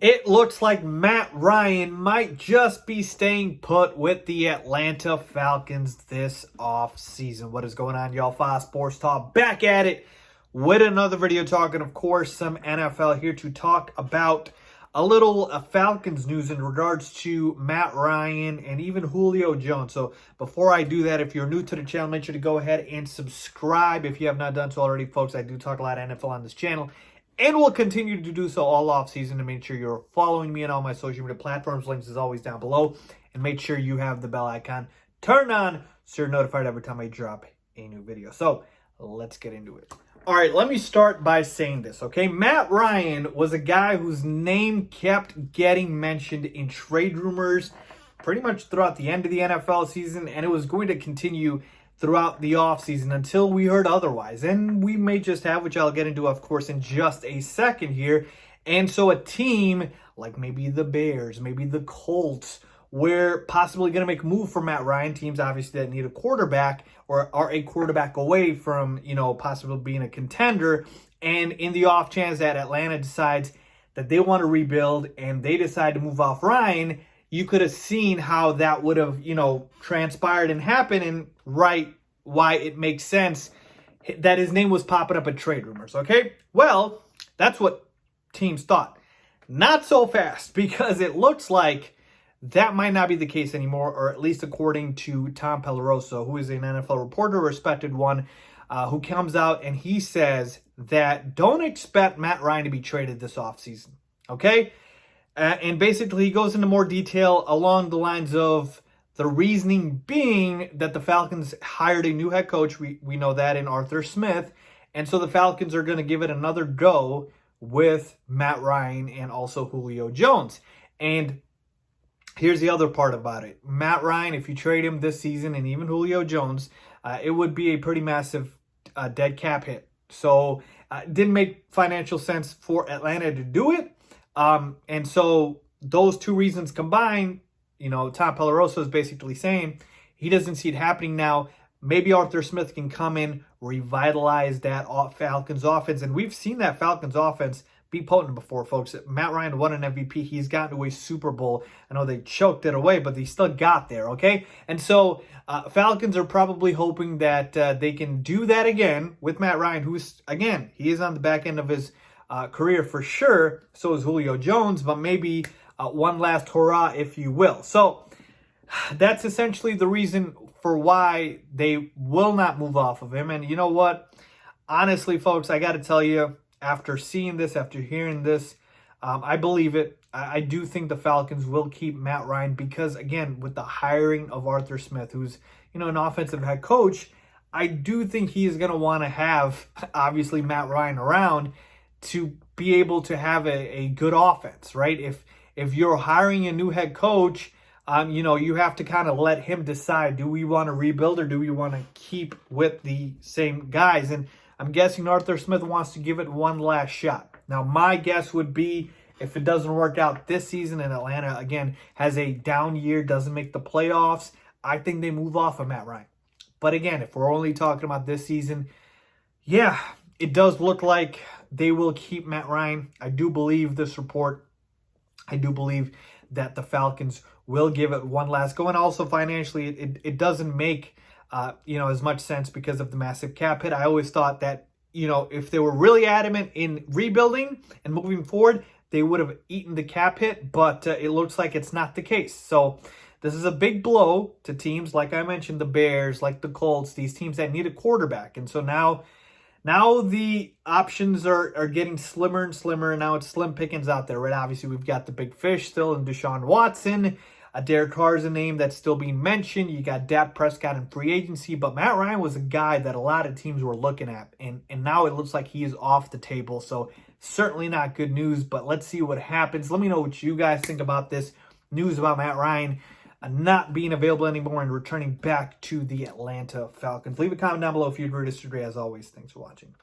It looks like Matt Ryan might just be staying put with the Atlanta Falcons this offseason. What is going on, y'all? Faiz Sports Talk back at it with another video talking, of course, some NFL here to talk about a little Falcons news in regards to Matt Ryan and even Julio Jones. So before I do that, if you're new to the channel, make sure to go ahead and subscribe if you have not done so already, folks. I do talk a lot of NFL on this channel, and we'll continue to do so all off-season to make sure you're following me on all my social media platforms. Links is always down below. And make sure you have the bell icon turned on so you're notified every time I drop a new video. So let's get into it. All right, let me start by saying this, okay? Matt Ryan was a guy whose name kept getting mentioned in trade rumors pretty much throughout the end of the NFL season, and it was going to continue throughout the offseason until we heard otherwise. And we may just have, which I'll get into, of course, in just a second here. And so a team like maybe the Bears, maybe the Colts, we're possibly going to make a move for Matt Ryan. Teams obviously that need a quarterback or are a quarterback away from, possibly being a contender. And in the off chance that Atlanta decides that they want to rebuild and they decide to move off Ryan, you could have seen how that would have, transpired and happened, and why it makes sense that his name was popping up in trade rumors, okay? Well, that's what teams thought. Not so fast, because it looks like that might not be the case anymore, or at least according to Tom Pelleroso, who is an NFL reporter, a respected one, who comes out and he says that don't expect Matt Ryan to be traded this offseason, okay? And basically he goes into more detail along the lines of the reasoning being that the Falcons hired a new head coach. We know that in Arthur Smith. And so the Falcons are going to give it another go with Matt Ryan and also Julio Jones. And here's the other part about it. Matt Ryan, if you trade him this season, and even Julio Jones, it would be a pretty massive dead cap hit. So it didn't make financial sense for Atlanta to do it. And so those two reasons combined, Tom Pelleroso is basically saying he doesn't see it happening now. Maybe Arthur Smith can come in, revitalize that Falcons offense. And we've seen that Falcons offense be potent before, folks. Matt Ryan won an MVP. He's gotten to a Super Bowl. I know they choked it away, but they still got there, okay? And so Falcons are probably hoping that they can do that again with Matt Ryan, who's, again, he is on the back end of his career for sure. So is Julio Jones, but maybe one last hurrah, if you will. So that's essentially the reason for why they will not move off of him. And you know what? Honestly, folks, I got to tell you, after seeing this, after hearing this, I believe it. I do think the Falcons will keep Matt Ryan because, again, with the hiring of Arthur Smith, who's, an offensive head coach, I do think he is going to want to have, obviously, Matt Ryan around to be able to have a good offense, right? If you're hiring a new head coach, you have to kind of let him decide, do we want to rebuild or do we want to keep with the same guys? And I'm guessing Arthur Smith wants to give it one last shot. Now, my guess would be if it doesn't work out this season and Atlanta, again, has a down year, doesn't make the playoffs, I think they move off of Matt Ryan. But again, if we're only talking about this season, yeah, it does look like they will keep Matt Ryan. I do believe this report. I do believe that the Falcons will give it one last go. And also financially, it doesn't make as much sense because of the massive cap hit. I always thought that, if they were really adamant in rebuilding and moving forward, they would have eaten the cap hit, but it looks like it's not the case. So this is a big blow to teams, like I mentioned, the Bears, like the Colts, these teams that need a quarterback. And so now the options are getting slimmer and slimmer, and now it's slim pickings out there, right? Obviously, we've got the big fish still in Deshaun Watson. Derek Carr is a name that's still being mentioned. You got Dak Prescott in free agency, but Matt Ryan was a guy that a lot of teams were looking at, and now it looks like he is off the table. So certainly not good news, but let's see what happens. Let me know what you guys think about this news about Matt Ryan not being available anymore and returning back to the Atlanta Falcons. Leave a comment down below if you agree or disagree. As always, thanks for watching.